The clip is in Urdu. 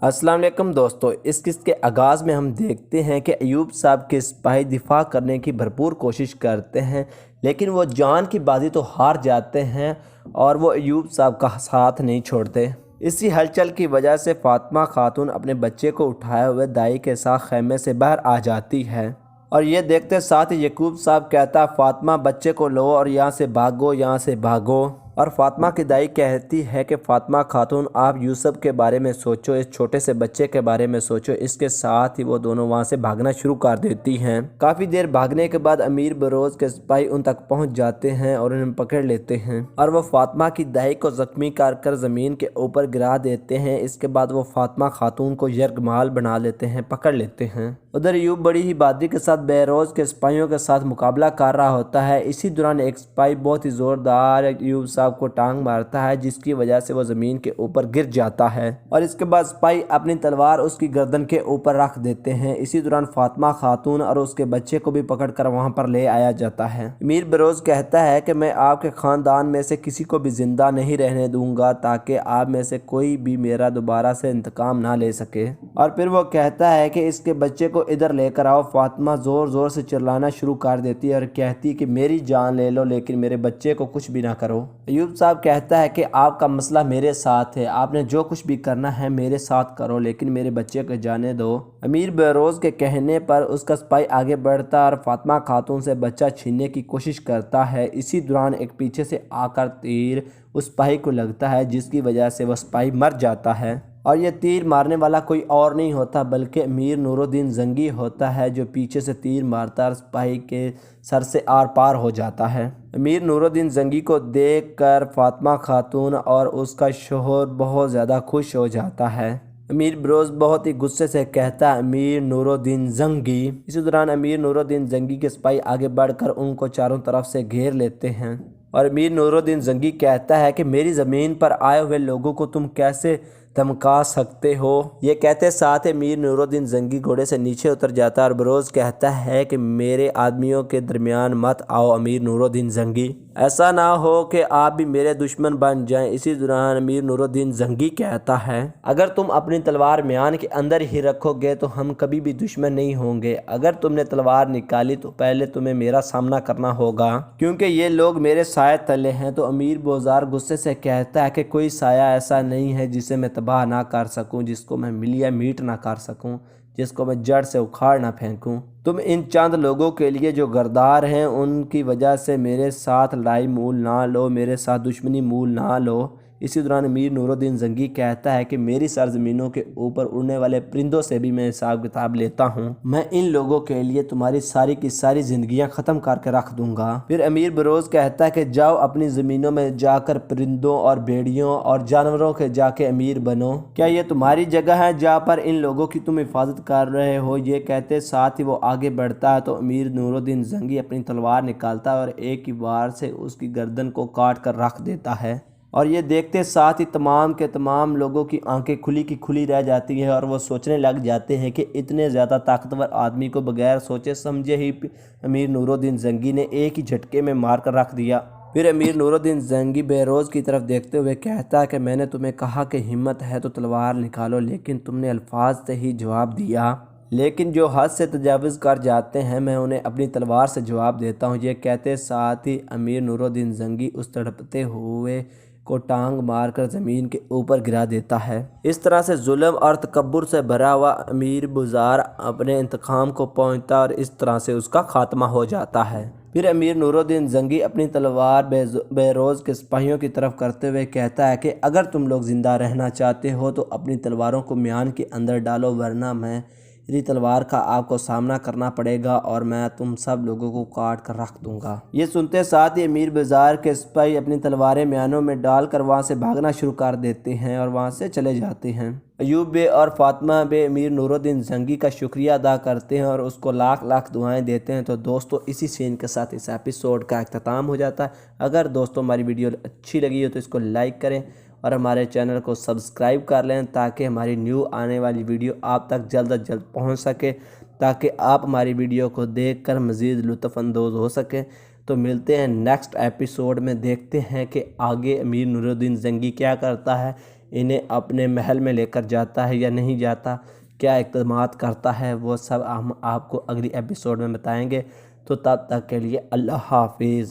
السلام علیکم دوستو، اس قسط کے آغاز میں ہم دیکھتے ہیں کہ ایوب صاحب کے سپاہی دفاع کرنے کی بھرپور کوشش کرتے ہیں، لیکن وہ جان کی بازی تو ہار جاتے ہیں اور وہ ایوب صاحب کا ساتھ نہیں چھوڑتے۔ اسی ہلچل کی وجہ سے فاطمہ خاتون اپنے بچے کو اٹھائے ہوئے دائی کے ساتھ خیمے سے باہر آ جاتی ہے، اور یہ دیکھتے ساتھ ہی یعقوب صاحب کہتا، فاطمہ بچے کو لو اور یہاں سے بھاگو، یہاں سے بھاگو۔ اور فاطمہ کی دائی کہتی ہے کہ فاطمہ خاتون آپ یوسف کے بارے میں سوچو، اس چھوٹے سے بچے کے بارے میں سوچو۔ اس کے ساتھ ہی وہ دونوں وہاں سے بھاگنا شروع کر دیتی ہیں۔ کافی دیر بھاگنے کے بعد امیر بروز کے سپاہی ان تک پہنچ جاتے ہیں اور انہیں پکڑ لیتے ہیں، اور وہ فاطمہ کی دائی کو زخمی کر زمین کے اوپر گرا دیتے ہیں۔ اس کے بعد وہ فاطمہ خاتون کو یرغمال بنا لیتے ہیں، پکڑ لیتے ہیں۔ ادھر ایوب بڑی ہی بہادری کے ساتھ بہروز کے سپاہیوں کے ساتھ مقابلہ کر رہا ہوتا ہے۔ اسی دوران ایک سپاہی بہت ہی زوردار ایوب صاحب کو ٹانگ مارتا ہے، جس کی وجہ سے وہ زمین کے اوپر گر جاتا ہے، اور اس کے بعد سپاہی اپنی تلوار اس کی گردن کے اوپر رکھ دیتے ہیں۔ اسی دوران فاطمہ خاتون اور اس کے بچے کو بھی پکڑ کر وہاں پر لے آیا جاتا ہے۔ امیر بروز کہتا ہے کہ میں آپ کے خاندان میں سے کسی کو بھی زندہ نہیں رہنے دوں گا، تاکہ آپ میں سے کوئی بھی میرا دوبارہ سے انتقام نہ لے سکے۔ اور پھر وہ کہتا ہے کہ اس کے بچے کو ادھر لے کر آؤ۔ فاطمہ زور زور سے چلانا شروع کر دیتی ہے اور کہتی کہ میری جان لے لو، لیکن میرے بچے کو کچھ بھی نہ کرو۔ ایوب صاحب کہتا ہے کہ آپ کا مسئلہ میرے ساتھ ہے، آپ نے جو کچھ بھی کرنا ہے میرے ساتھ کرو، لیکن میرے بچے کو جانے دو۔ امیر بروز کے کہنے پر اس کا سپاہی آگے بڑھتا اور فاطمہ خاتون سے بچہ چھیننے کی کوشش کرتا ہے۔ اسی دوران ایک پیچھے سے آ کر تیر اس سپاہی کو لگتا ہے، جس کی وجہ سے وہ سپاہی مر جاتا ہے، اور یہ تیر مارنے والا کوئی اور نہیں ہوتا بلکہ امیر نور الدین زنگی ہوتا ہے، جو پیچھے سے تیر مارتا اور سپاہی کے سر سے آر پار ہو جاتا ہے۔ امیر نور الدین زنگی کو دیکھ کر فاطمہ خاتون اور اس کا شوہر بہت زیادہ خوش ہو جاتا ہے۔ امیر بروز بہت ہی غصے سے کہتا ہے، امیر نور الدین زنگی۔ اسی دوران امیر نور الدین زنگی کے سپاہی آگے بڑھ کر ان کو چاروں طرف سے گھیر لیتے ہیں، اور امیر نور الدین زنگی کہتا ہے کہ میری زمین پر آئے ہوئے لوگوں کو تم کیسے دھمکا سکتے ہو؟ یہ کہتے ساتھ امیر نور الدین زنگی گھوڑے سے نیچے اتر جاتا ہے اور بروز کہتا ہے کہ میرے آدمیوں کے درمیان مت آؤ امیر نور الدین زنگی، ایسا نہ ہو کہ آپ بھی میرے دشمن بن جائیں۔ اسی دوران امیر نور الدین زنگی کہتا ہے، اگر تم اپنی تلوار میان کے اندر ہی رکھو گے تو ہم کبھی بھی دشمن نہیں ہوں گے، اگر تم نے تلوار نکالی تو پہلے تمہیں میرا سامنا کرنا ہوگا، کیونکہ یہ لوگ میرے سائے تلے ہیں۔ تو امیر بوزار غصے سے کہتا ہے کہ کوئی سایہ ایسا نہیں ہے جسے میں تباہ نہ کر سکوں، جس کو میں ملیے میٹ نہ کر سکوں، جس کو میں جڑ سے اکھاڑ نہ پھینکوں۔ تم ان چند لوگوں کے لیے جو غدار ہیں ان کی وجہ سے میرے ساتھ لڑائی مول نہ لو، میرے ساتھ دشمنی مول نہ لو۔ اسی دوران امیر نور الدین زنگی کہتا ہے کہ میری سرزمینوں کے اوپر اڑنے والے پرندوں سے بھی میں حساب کتاب لیتا ہوں، میں ان لوگوں کے لیے تمہاری ساری کی ساری زندگیاں ختم کر کے رکھ دوں گا۔ پھر امیر بروز کہتا ہے کہ جاؤ اپنی زمینوں میں جا کر پرندوں اور بھیڑیوں اور جانوروں کے جا کے امیر بنو، کیا یہ تمہاری جگہ ہے جہاں پر ان لوگوں کی تم حفاظت کر رہے ہو؟ یہ کہتے ساتھ ہی وہ آگے بڑھتا ہے تو امیر نور الدین زنگی اپنی تلوار نکالتا ہے اور ایک ہی وار سے اس کی گردن کو کاٹ کر رکھ دیتا ہے، اور یہ دیکھتے ساتھ ہی تمام کے تمام لوگوں کی آنکھیں کھلی کی کھلی رہ جاتی ہیں، اور وہ سوچنے لگ جاتے ہیں کہ اتنے زیادہ طاقتور آدمی کو بغیر سوچے سمجھے ہی امیر نور الدین زنگی نے ایک ہی جھٹکے میں مار کر رکھ دیا۔ پھر امیر نور الدین زنگی بہروز کی طرف دیکھتے ہوئے کہتا ہے کہ میں نے تمہیں کہا کہ ہمت ہے تو تلوار نکالو، لیکن تم نے الفاظ سے ہی جواب دیا، لیکن جو حد سے تجاوز کر جاتے ہیں میں انہیں اپنی تلوار سے جواب دیتا ہوں۔ یہ کہتے ساتھ ہی امیر نور الدین زنگی اس تڑپتے ہوئے کو ٹانگ مار کر زمین کے اوپر گرا دیتا ہے۔ اس طرح سے ظلم اور تکبر سے بھرا ہوا امیر بزار اپنے انتقام کو پہنچتا اور اس طرح سے اس کا خاتمہ ہو جاتا ہے۔ پھر امیر نور الدین زنگی اپنی تلوار بہروز کے سپاہیوں کی طرف کرتے ہوئے کہتا ہے کہ اگر تم لوگ زندہ رہنا چاہتے ہو تو اپنی تلواروں کو میان کے اندر ڈالو، ورنہ میری تلوار کا آپ کو سامنا کرنا پڑے گا اور میں تم سب لوگوں کو کاٹ کر رکھ دوں گا۔ یہ سنتے ساتھ ہی امیر بزار کے سپاہی اپنی تلواریں میانوں میں ڈال کر وہاں سے بھاگنا شروع کر دیتے ہیں اور وہاں سے چلے جاتے ہیں۔ ایوب بے اور فاطمہ بے امیر نور الدین زنگی کا شکریہ ادا کرتے ہیں اور اس کو لاکھ لاکھ دعائیں دیتے ہیں۔ تو دوستو اسی سین کے ساتھ اس ایپیسوڈ کا اختتام ہو جاتا ہے۔ اگر دوستو ہماری ویڈیو اچھی لگی ہو تو اس کو لائک کریں اور ہمارے چینل کو سبسکرائب کر لیں، تاکہ ہماری نیو آنے والی ویڈیو آپ تک جلد از جلد پہنچ سکے، تاکہ آپ ہماری ویڈیو کو دیکھ کر مزید لطف اندوز ہو سکیں۔ تو ملتے ہیں نیکسٹ ایپیسوڈ میں، دیکھتے ہیں کہ آگے امیر نور الدین زنگی کیا کرتا ہے۔ انہیں اپنے محل میں لے کر جاتا ہے یا نہیں جاتا، کیا اقدامات کرتا ہے، وہ سب ہم آپ کو اگلی ایپیسوڈ میں بتائیں گے۔ تو تب تک کے لیے اللہ حافظ۔